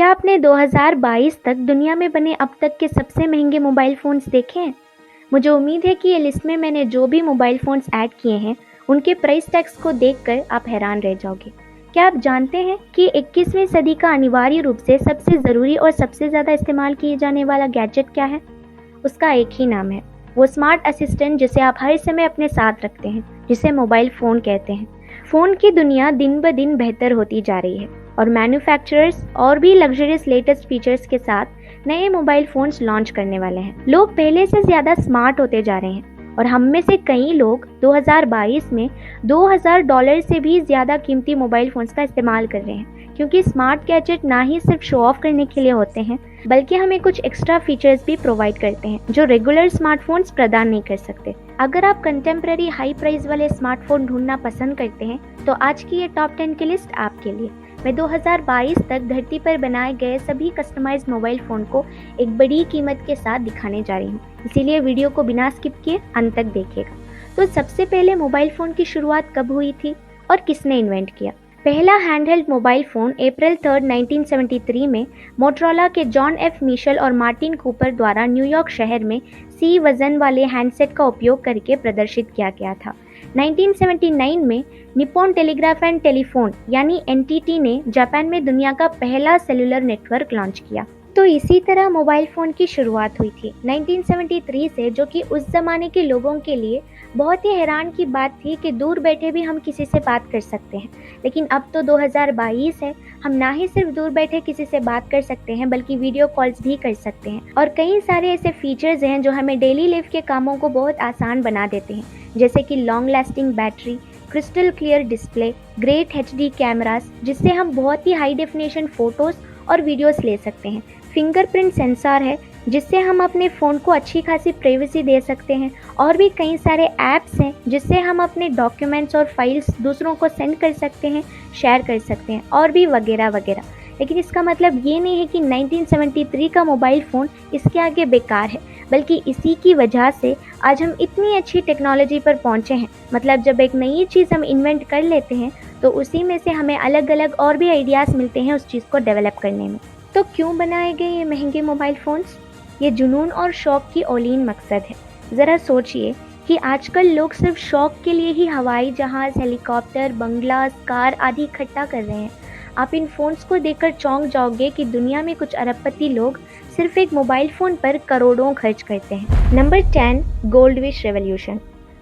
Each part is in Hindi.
क्या आपने 2022 तक दुनिया में बने अब तक के सबसे महंगे मोबाइल फ़ोन्स देखे हैं? मुझे उम्मीद है कि ये लिस्ट में मैंने जो भी मोबाइल फ़ोन्स ऐड किए हैं, उनके प्राइस टैग्स को देखकर आप हैरान रह जाओगे। क्या आप जानते हैं कि 21वीं सदी का अनिवार्य रूप से सबसे ज़रूरी और सबसे ज़्यादा इस्तेमाल किए जाने वाला गैजेट क्या है? उसका एक ही नाम है, वो स्मार्ट असिस्टेंट जिसे आप हर समय अपने साथ रखते हैं, जिसे मोबाइल फ़ोन कहते हैं। फ़ोन की दुनिया दिन ब दिन बेहतर होती जा रही है और मैन्युफैक्चरर्स और भी लग्जरियस लेटेस्ट फीचर्स के साथ नए मोबाइल फ़ोन्स लॉन्च करने वाले हैं। लोग पहले से ज़्यादा स्मार्ट होते जा रहे हैं और हम में से कई लोग 2022 में $2000 से भी ज़्यादा कीमती मोबाइल फ़ोन्स का इस्तेमाल कर रहे हैं, क्योंकि स्मार्ट गैजेट ना ही सिर्फ शो ऑफ करने के लिए होते हैं, बल्कि हमें कुछ एक्स्ट्रा फीचर्स भी प्रोवाइड करते हैं जो रेगुलर स्मार्टफोन्स प्रदान नहीं कर सकते। अगर आप कंटेम्प्रेरी हाई प्राइस वाले स्मार्टफोन ढूंढना पसंद करते हैं तो आज की ये टॉप 10 की लिस्ट आपके लिए। मैं 2022 तक धरती पर बनाए गए सभी कस्टमाइज्ड मोबाइल फ़ोन को एक बड़ी कीमत के साथ दिखाने जा रही हूँ, इसीलिए वीडियो को बिना स्किप किए अंत तक देखिएगा। तो सबसे पहले मोबाइल फ़ोन की शुरुआत कब हुई थी और किसने इन्वेंट किया? पहला हैंडहेल्ड मोबाइल फ़ोन अप्रैल 3, 1973 में मोटरोला के जॉन एफ मिशेल और मार्टिन कूपर द्वारा न्यूयॉर्क शहर में C वजन वाले हैंडसेट का उपयोग करके प्रदर्शित किया गया था। 1979 में निप्पॉन टेलीग्राफ एंड टेलीफोन यानी NTT ने जापान में दुनिया का पहला सेलुलर नेटवर्क लॉन्च किया। तो इसी तरह मोबाइल फ़ोन की शुरुआत हुई थी 1973 से, जो कि उस ज़माने के लोगों के लिए बहुत ही हैरान की बात थी कि दूर बैठे भी हम किसी से बात कर सकते हैं। लेकिन अब तो 2022 है, हम ना ही सिर्फ दूर बैठे किसी से बात कर सकते हैं बल्कि वीडियो कॉल्स भी कर सकते हैं। और कई सारे ऐसे फीचर्स हैं जो हमें डेली लाइफ के कामों को बहुत आसान बना देते हैं, जैसे कि long lasting battery, crystal clear display, great HD cameras जिससे हम बहुत ही हाई डेफिनेशन फ़ोटोज़ और वीडियोस ले सकते हैं, फिंगरप्रिंट सेंसर है जिससे हम अपने फ़ोन को अच्छी खासी प्राइवेसी दे सकते हैं, और भी कई सारे ऐप्स हैं जिससे हम अपने डॉक्यूमेंट्स और फाइल्स दूसरों को सेंड कर सकते हैं, शेयर कर सकते हैं, और भी वगैरह वगैरह। लेकिन इसका मतलब ये नहीं है कि 1973 का मोबाइल फ़ोन इसके आगे बेकार है, बल्कि इसी की वजह से आज हम इतनी अच्छी टेक्नोलॉजी पर पहुँचे हैं। मतलब जब एक नई चीज़ हम इन्वेंट कर लेते हैं तो उसी में से हमें अलग अलग और भी आइडियाज़ मिलते हैं उस चीज़ को डेवलप करने में। तो क्यों बनाए गए ये महंगे मोबाइल फ़ोन्स? ये जुनून और शौक़ की औलीन मकसद है। ज़रा सोचिए कि आजकल लोग सिर्फ शौक़ के लिए ही हवाई जहाज़, हेलीकॉप्टर, बंगलास, कार आदि इकट्ठा कर रहे हैं। आप इन फ़ोन्स को देखकर चौंक जाओगे कि दुनिया में कुछ अरबपति लोग सिर्फ एक मोबाइल फ़ोन पर करोड़ों खर्च करते हैं। Number 10, गोल्डविश revolution.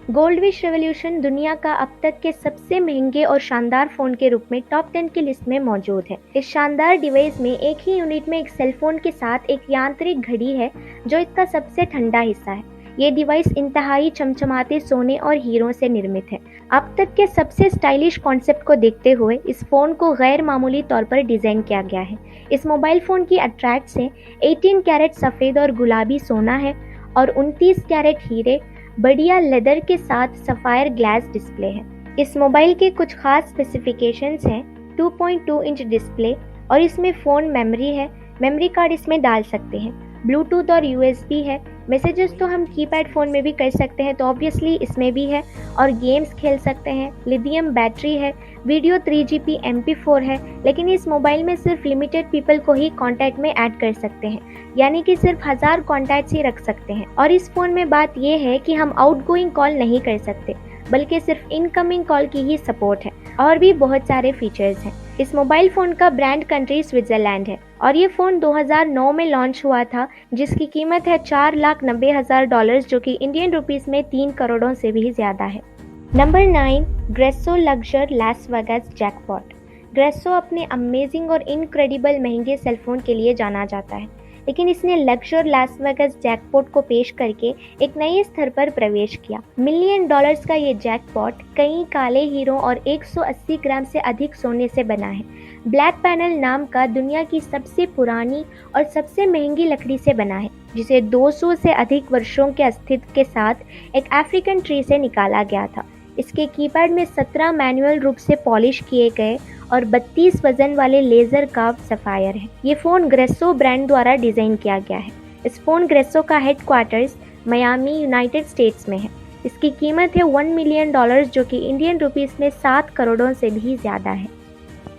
गोल्डविश रेवोल्यूशन दुनिया का अब तक के सबसे महंगे और शानदार फ़ोन के रूप में टॉप 10 की लिस्ट में मौजूद है। इस शानदार डिवाइस में एक ही यूनिट में एक सेलफोन के साथ एक यांत्रिक घड़ी है जो इसका सबसे ठंडा हिस्सा है। ये डिवाइस इंतहाई चमचमाते सोने और हीरों से निर्मित है। अब तक के सबसे स्टाइलिश कॉन्सेप्ट को देखते हुए इस फ़ोन को गैर मामूली तौर पर डिज़ाइन किया गया है। इस मोबाइल फ़ोन की अट्रैक्ट से 18 कैरेट सफ़ेद और गुलाबी सोना है और 29 कैरेट हीरे बढ़िया लेदर के साथ सफ़ायर ग्लास डिस्प्ले है। इस मोबाइल के कुछ खास स्पेसिफिकेशंस हैं। 2.2 इंच डिस्प्ले और इसमें फ़ोन मेमोरी है, मेमोरी कार्ड इसमें डाल सकते हैं, ब्लूटूथ और USB है। मैसेजेस तो हम कीपैड फ़ोन में भी कर सकते हैं तो ऑब्वियसली इसमें भी है, और गेम्स खेल सकते हैं। लिथियम बैटरी है, वीडियो 3GP MP4 है, लेकिन इस मोबाइल में सिर्फ लिमिटेड पीपल को ही कॉन्टैक्ट में ऐड कर सकते हैं, यानी कि सिर्फ 1000 कॉन्टैक्ट्स ही रख सकते हैं। और इस फ़ोन में बात यह है कि हम आउटगोइंग कॉल नहीं कर सकते बल्कि सिर्फ इनकमिंग कॉल की ही सपोर्ट है, और भी बहुत सारे फीचर्स हैं। इस मोबाइल फ़ोन का ब्रांड कंट्री स्विट्ज़रलैंड है और ये फ़ोन 2009 में लॉन्च हुआ था, जिसकी कीमत है $4,90,000 जो कि इंडियन रुपीस में 3 करोड़ों से भी ज़्यादा है। Number 9, Gresso Luxor Las Vegas jackpot. Gresso अपने अमेजिंग और इनक्रेडिबल महंगे सेलफोन के लिए जाना जाता है, लेकिन इसने लग्जर लास वेगास जैकपॉट को पेश करके एक नए स्तर पर प्रवेश किया। $1 मिलियन का ये जैकपॉट कई काले हीरों और 180 ग्राम से अधिक सोने से बना है। ब्लैक पैनल नाम का दुनिया की सबसे पुरानी और सबसे महंगी लकड़ी से बना है, जिसे 200 से अधिक वर्षों के अस्तित्व के साथ एक अफ्रीकन ट्री से निकाला गया था। इसके कीपैड में 17 मैनुअल रूप से पॉलिश किए गए और 32 वजन वाले लेज़र कार्व सफ़ायर है। ये फ़ोन ग्रेसो ब्रांड द्वारा डिज़ाइन किया गया है। इस फ़ोन ग्रेसो का हेडक्वार्टर्स मियामी, यूनाइटेड स्टेट्स में है। इसकी कीमत है $1 मिलियन जो कि इंडियन रुपीस में 7 करोड़ों से भी ज़्यादा है।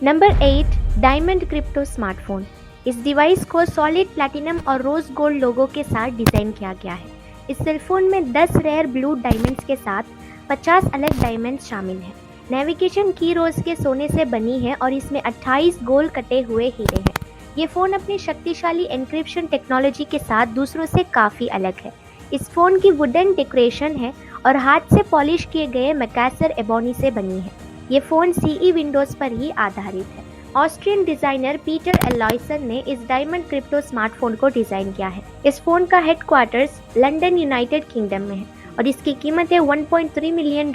Number 8, diamond crypto smartphone. इस डिवाइस को सॉलिड प्लैटिनम और रोज गोल्ड लोगो के साथ डिज़ाइन किया गया है। इस सेलफोन में 10 रेयर ब्लू डायमंड्स के साथ 50 अलग डायमंड्स शामिल हैं। नेविगेशन की रोज के सोने से बनी है और इसमें 28 गोल कटे हुए हीरे हैं। ये फ़ोन अपनी शक्तिशाली एन्क्रिप्शन टेक्नोलॉजी के साथ दूसरों से काफ़ी अलग है। इस फ़ोन की वुडन डेकोरेशन है और हाथ से पॉलिश किए गए मैकासर एबोनी से बनी है। ये फ़ोन सीई विंडोज़ पर ही आधारित है। ऑस्ट्रियन डिज़ाइनर पीटर एलॉयसन ने इस डायमंड क्रिप्टो स्मार्टफोन को डिज़ाइन किया है। इस फ़ोन का हेडक्वार्टर्स लंदन यूनाइटेड किंगडम में है और इसकी कीमत है $1.3 मिलियन,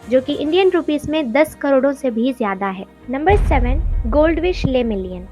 जो कि इंडियन रुपीस में 10 करोड़ों से भी ज़्यादा है। नंबर 7, गोल्डविश ले million.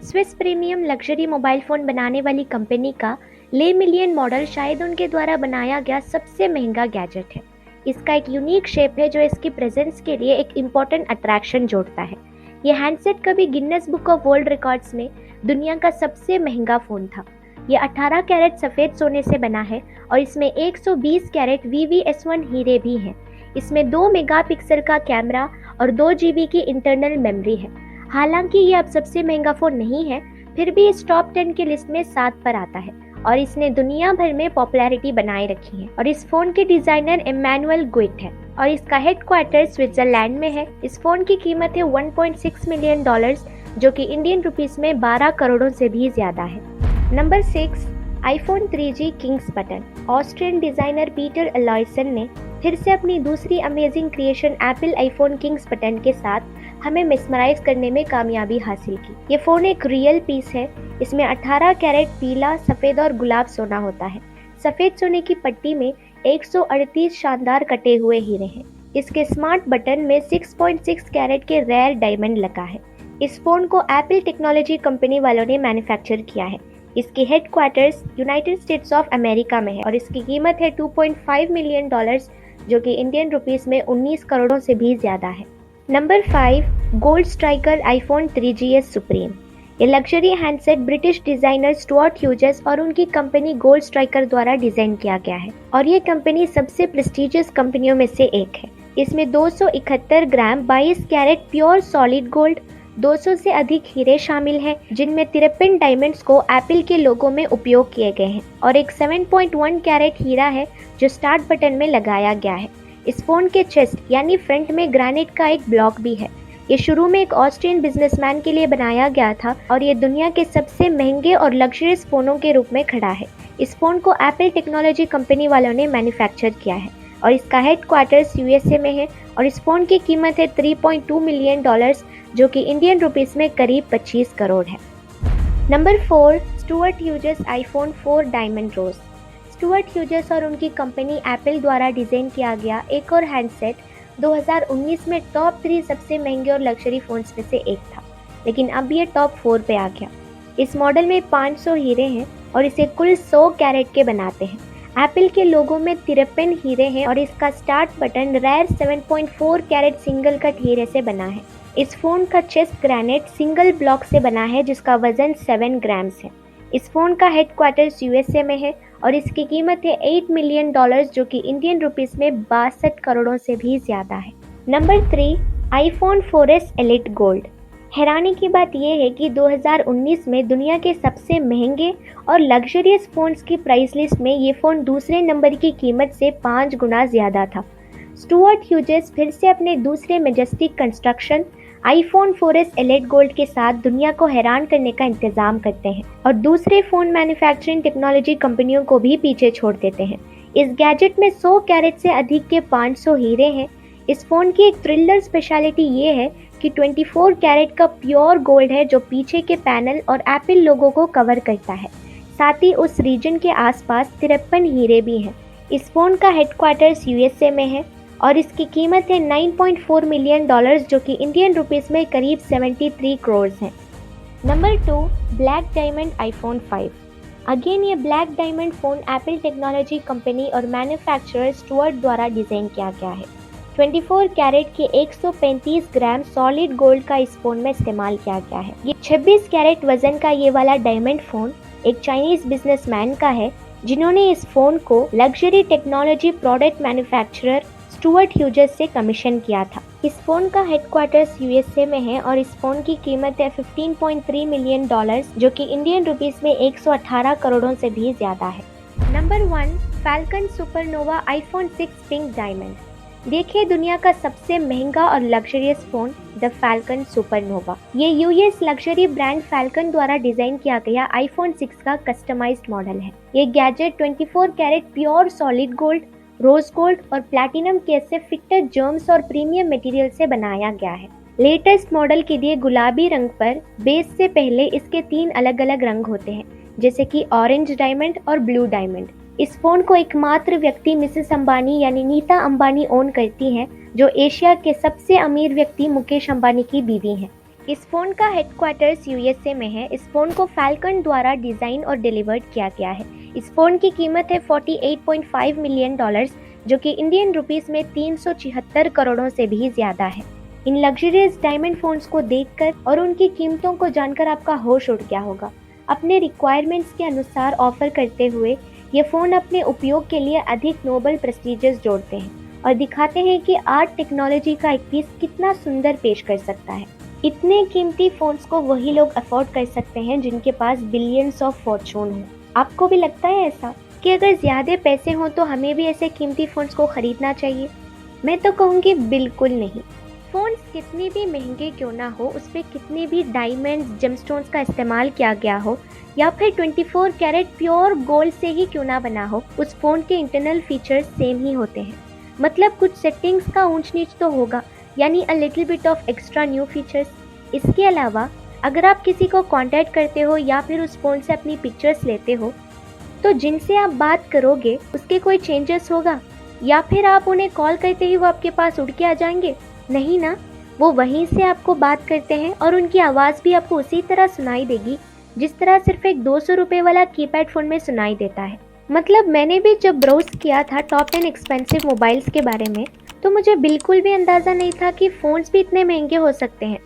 Swiss premium luxury mobile phone बनाने वाली कंपनी का ले मिलियन मॉडल शायद उनके द्वारा बनाया गया सबसे महंगा गैजेट है। इसका एक यूनिक शेप है जो इसकी प्रेजेंस के लिए एक इम्पॉर्टेंट अट्रैक्शन जोड़ता है। यह हैंडसेट कभी Guinness book of world records में दुनिया का सबसे महंगा फ़ोन था। यह 18 कैरेट सफ़ेद सोने से बना है और इसमें 120 कैरेट VVS1 हीरे भी हैं। इसमें 2 मेगापिक्सल का कैमरा और 2 GB की इंटरनल मेमोरी है। हालांकि ये अब सबसे महंगा फ़ोन नहीं है, फिर भी इस टॉप 10 की लिस्ट में 7 पर आता है और इसने दुनिया भर में पॉपुलैरिटी बनाए रखी है। और इस फ़ोन के डिज़ाइनर इमैनुअल गुइट है और इसका हेडक्वार्टर स्विट्जरलैंड में है। इस फ़ोन की कीमत है $1.6 मिलियन, जो कि इंडियन रुपीस में 12 करोड़ों से भी ज़्यादा है। Number 6, iPhone 3G kings button. Austrian designer Peter Aloisson ने फिर से अपनी दूसरी amazing creation Apple iPhone kings button के साथ हमें मिसमराइज करने में कामयाबी हासिल की। ये फ़ोन एक रियल पीस है। इसमें 18 कैरेट पीला, सफ़ेद और गुलाब सोना होता है। सफ़ेद सोने की पट्टी में 138 शानदार कटे हुए हीरे हैं। इसके स्मार्ट बटन में 6.6 कैरेट के रेयर डायमंड लगा है। इस फ़ोन को एप्पल टेक्नोलॉजी कंपनी वालों ने मैन्युफैक्चर किया है। इसके headquarters United states of America में है और इसकी कीमत है $2.5 मिलियन, जो कि इंडियन रुपीस में 19 करोड़ों से भी ज़्यादा है। Number 5, Gold Striker iPhone 3GS Supreme. ये luxury handset British designer Stuart Hughes और उनकी कंपनी गोल्ड स्ट्राइकर द्वारा डिज़ाइन किया गया है और ये कंपनी सबसे प्रेस्टीजियस कंपनियों में से एक है। इसमें 271 ग्राम 22 कैरेट प्योर सॉलिड गोल्ड, 200 से अधिक हीरे शामिल हैं, जिनमें 53 डायमंड्स को एप्पल के लोगो में उपयोग किए गए हैं और एक 7.1 कैरेट हीरा है जो स्टार्ट बटन में लगाया गया है। इस फ़ोन के चेस्ट यानी फ्रंट में ग्रेनाइट का एक ब्लॉक भी है। ये शुरू में एक ऑस्ट्रियन बिजनेसमैन के लिए बनाया गया था और ये दुनिया के सबसे महंगे और लग्जरियस फ़ोनों के रूप में खड़ा है। इस फ़ोन को एप्पल टेक्नोलॉजी कंपनी वालों ने मैन्युफैक्चर किया है और इसका हेडक्वार्टर्स USA में है और इस फ़ोन की कीमत है $3.2 मिलियन, जो कि इंडियन रुपीस में करीब 25 करोड़ है। Number 4, Stuart Hughes iPhone 4 diamond rose. Stuart Hughes और उनकी कंपनी एप्पल द्वारा डिज़ाइन किया गया एक और हैंडसेट 2019 में टॉप 3 सबसे महंगे और लग्जरी फ़ोन्स में से एक था, लेकिन अब ये टॉप 4 पे आ गया। इस मॉडल में 500 हीरे हैं और इसे कुल 100 कैरेट के बनाते हैं। एप्पल के लोगों में 53 हीरे हैं और इसका start button rare 7.4 carat single cut हीरे से बना है। इस फ़ोन का चेस्ट ग्रेनाइट सिंगल ब्लॉक से बना है जिसका वजन 7 ग्राम्स है। इस फ़ोन का हेडक्वार्टर्स USA में है और इसकी कीमत है $8 मिलियन, जो कि इंडियन रुपीस में 62 करोड़ों से भी ज़्यादा है। Number 3, iPhone 4S elite gold. हैरानी की बात यह है कि 2019 में दुनिया के सबसे महंगे और लग्जरियस फ़ोन्स की प्राइस लिस्ट में ये फ़ोन दूसरे नंबर की कीमत से 5 गुना ज़्यादा था। स्टुअर्ट ह्यूजेस फिर से अपने दूसरे majestic construction iPhone 4S elite gold के साथ दुनिया को हैरान करने का इंतज़ाम करते हैं और दूसरे फ़ोन मैन्युफैक्चरिंग टेक्नोलॉजी कंपनियों को भी पीछे छोड़ देते हैं। इस गैजेट में 100 कैरेट से अधिक के 500 हीरे हैं। इस फ़ोन की एक थ्रिलर स्पेशलिटी ये है कि 24 कैरेट का प्योर गोल्ड है जो पीछे के पैनल और एप्पल लोगो को कवर करता है। साथ ही उस रीजन के आसपास 53 हीरे भी हैं। इस फ़ोन का हेडक्वार्टर्स USA में है और इसकी कीमत है $9.4 मिलियन, जो कि इंडियन रुपीस में करीब 73 करोड़ हैं। Number 2, black diamond iPhone 5। Again ये black diamond phone Apple technology company और मैन्युफैक्चरर स्टुअर्ट द्वारा डिज़ाइन किया गया है। 24 कैरेट के 135 ग्राम सॉलिड गोल्ड का इस फ़ोन में इस्तेमाल किया गया है। ये 26 कैरेट वजन का ये वाला डायमंड फ़ोन एक चाइनीज़ बिजनेसमैन का है जिन्होंने इस फ़ोन को luxury technology product manufacturer Stuart Hughes से कमीशन किया था। इस फ़ोन का हेडक्वार्टर्स यूएसए में है और इस फ़ोन की कीमत है $15.3 मिलियन, जो कि इंडियन रुपीस में 118 करोड़ों से भी ज़्यादा है। Number 1, Falcon Supernova iPhone 6 pink diamond. देखिए दुनिया का सबसे महंगा और luxurious phone the Falcon Supernova. ये यूएस लग्जरी ब्रांड फैल्कन द्वारा डिज़ाइन किया गया आईफोन 6 का कस्टमाइज्ड मॉडल है। ये gadget 24 carat pure solid gold, rose gold और प्लैटिनम केस से फिटेड जर्म्स और प्रीमियम मटेरियल से बनाया गया है। लेटेस्ट मॉडल के लिए गुलाबी रंग पर बेस से पहले इसके 3 अलग अलग रंग होते हैं, जैसे कि ऑरेंज डायमंड और ब्लू डायमंड। इस फोन को एकमात्र व्यक्ति मिसेस अंबानी यानी नीता अंबानी ओन करती हैं, जो एशिया के सबसे अमीर व्यक्ति मुकेश अंबानी की बीवी हैं। इस फोन का हेडक्वार्टर्स यूएसए में है। इस फोन को फैल्कन द्वारा डिजाइन और डिलीवर्ड किया गया है। इस फोन की कीमत है $48.5 मिलियन, जो कि इंडियन रुपीस में 376 करोड़ों से भी ज्यादा है। इन लग्जरियस डायमंड फोन्स को देखकर और उनकी कीमतों को जानकर आपका होश उड़ गया होगा। अपने रिक्वायरमेंट्स के अनुसार ऑफर करते हुए ये फ़ोन अपने उपयोग के लिए अधिक नोबल प्रेस्टीजियस जोड़ते हैं और दिखाते हैं कि आर्ट टेक्नोलॉजी का एक पीस कितना सुंदर पेश कर सकता है। इतने कीमती फ़ोन्स को वही लोग अफोर्ड कर सकते हैं जिनके पास बिलियंस ऑफ फॉर्चून हो। आपको भी लगता है ऐसा कि अगर ज़्यादा पैसे हों तो हमें भी ऐसे कीमती फ़ोन्स को ख़रीदना चाहिए? मैं तो कहूँगी बिल्कुल नहीं। फ़ोन्स कितने भी महंगे क्यों ना हो, उस पर कितने भी डायमंड्स जेमस्टोन्स का इस्तेमाल किया गया हो या फिर 24 कैरेट प्योर गोल्ड से ही क्यों ना बना हो, उस फ़ोन के इंटरनल फीचर्स सेम ही होते हैं। मतलब कुछ सेटिंग्स का ऊंच नीच तो होगा, यानी a little bit of extra new features. इसके अलावा अगर आप किसी को कांटेक्ट करते हो या फिर उस फ़ोन से अपनी पिक्चर्स लेते हो, तो जिनसे आप बात करोगे उसके कोई चेंजेस होगा या फिर आप उन्हें कॉल करते ही वो आपके पास उड़ के आ जाएंगे? नहीं ना, वो वहीं से आपको बात करते हैं और उनकी आवाज़ भी आपको उसी तरह सुनाई देगी जिस तरह सिर्फ एक 200 रुपये वाला कीपैड फ़ोन में सुनाई देता है। मतलब मैंने भी जब ब्राउज किया था टॉप 10 एक्सपेंसिव मोबाइल्स के बारे में, तो मुझे बिल्कुल भी अंदाज़ा नहीं था कि फ़ोन्स भी इतने महंगे हो सकते हैं।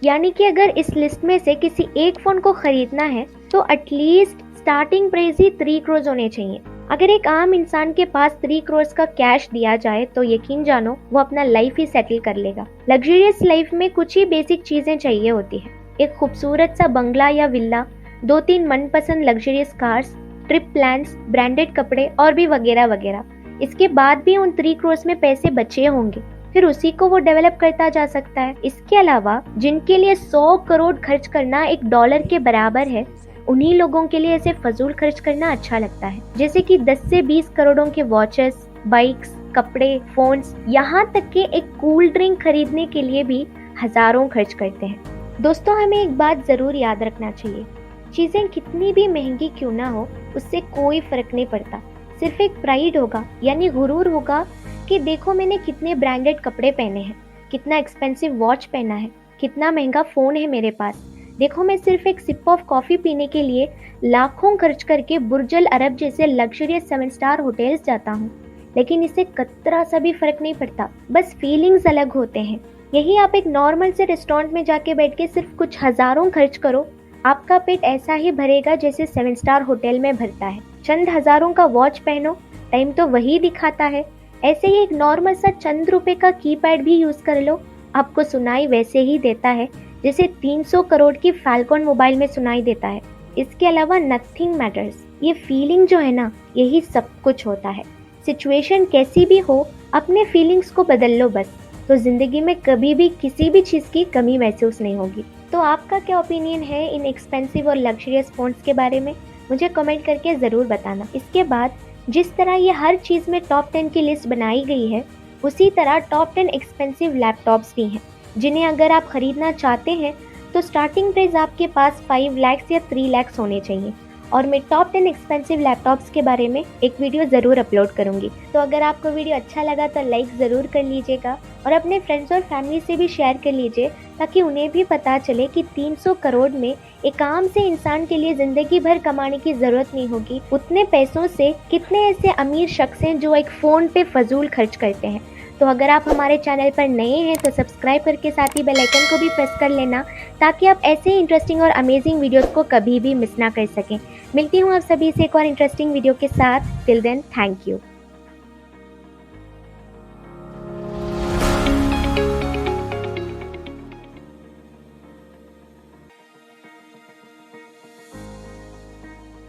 यानी कि अगर इस लिस्ट में से किसी एक फ़ोन को ख़रीदना है तो एटलीस्ट स्टार्टिंग प्राइस ही 3 करोड़ होने चाहिए। अगर एक आम इंसान के पास 3 करोड़ का कैश दिया जाए तो यकीन जानो वो अपना लाइफ ही सेटल कर लेगा। लग्जरियस लाइफ में कुछ ही बेसिक चीजें चाहिए होती है, एक खूबसूरत सा बंगला या विल्ला, 2-3 मनपसंद luxurious cars, trip plans, branded कपड़े और भी वगैरह वगैरह। इसके बाद भी उन 3 करोड़ में पैसे बचे होंगे, फिर उसी को वो डेवलप करता जा सकता है। इसके अलावा जिनके लिए 100 करोड़ खर्च करना $1 के बराबर है, उन्हीं लोगों के लिए ऐसे फजूल खर्च करना अच्छा लगता है, जैसे कि 10 से 20 करोड़ों के वॉचेस, बाइक्स, कपड़े, फोन्स, यहाँ तक कि एक कूल ड्रिंक खरीदने के लिए भी हजारों खर्च करते हैं। दोस्तों, हमें एक बात जरूर याद रखना चाहिए, चीजें कितनी भी महंगी क्यों ना हो उससे कोई फर्क नहीं पड़ता। सिर्फ एक प्राइड होगा, यानी गुरूर होगा कि देखो मैंने कितने ब्रांडेड कपड़े पहने हैं, कितना एक्सपेंसिव वॉच पहना है, कितना महंगा फोन है मेरे पास। देखो मैं सिर्फ एक सिप ऑफ कॉफी पीने के लिए लाखों खर्च करके बुर्ज अल अरब जैसे लग्जरियस 7 स्टार होटल्स जाता हूँ, लेकिन इससे कतरा सा भी फर्क नहीं पड़ता, बस फीलिंग्स अलग होते हैं। यही आप एक नॉर्मल से रेस्टोरेंट में जाके बैठ के सिर्फ कुछ हजारों खर्च करो, आपका पेट ऐसा ही भरेगा जैसे 7 स्टार होटल में भरता है। चंद हजारों का वॉच पहनो, टाइम तो वही दिखाता है। ऐसे ही एक नॉर्मल सा चंद रुपए का कीपैड भी यूज कर लो, आपको सुनाई वैसे ही देता है जैसे 300 करोड़ की फैल्कन मोबाइल में सुनाई देता है। इसके अलावा नथिंग मैटर्स, ये फीलिंग जो है ना, यही सब कुछ होता है। सिचुएशन कैसी भी हो, अपने फीलिंग्स को बदल लो बस, तो जिंदगी में कभी भी किसी भी चीज़ की कमी महसूस नहीं होगी। तो आपका क्या ओपिनियन है इन एक्सपेंसिव और लग्जरियस फोन्स के बारे में, मुझे कमेंट करके ज़रूर बताना। इसके बाद जिस तरह ये हर चीज़ में टॉप 10 की लिस्ट बनाई गई है, उसी तरह टॉप 10 एक्सपेंसिव लैपटॉप्स भी हैं, जिन्हें अगर आप ख़रीदना चाहते हैं तो स्टार्टिंग प्राइस आपके पास 5 लाख या 3 लाख होने चाहिए। और मैं टॉप 10 एक्सपेंसिव लैपटॉप्स के बारे में एक वीडियो ज़रूर अपलोड करूँगी। तो अगर आपको वीडियो अच्छा लगा तो लाइक ज़रूर कर लीजिएगा और अपने फ्रेंड्स और फैमिली से भी शेयर कर लीजिए, ताकि उन्हें भी पता चले कि 300 करोड़ में एक आम से इंसान के लिए ज़िंदगी भर कमाने की ज़रूरत नहीं होगी। उतने पैसों से कितने ऐसे अमीर शख्स हैं जो एक फ़ोन पे फजूल खर्च करते हैं। तो अगर आप हमारे चैनल पर नए हैं तो सब्सक्राइब करके साथ ही बेल आइकन को भी प्रेस कर लेना, ताकि आप ऐसे इंटरेस्टिंग और अमेजिंग वीडियोस को कभी भी मिस ना कर सकें। मिलती हूँ आप सभी से एक और इंटरेस्टिंग वीडियो के साथ। Till then, thank you.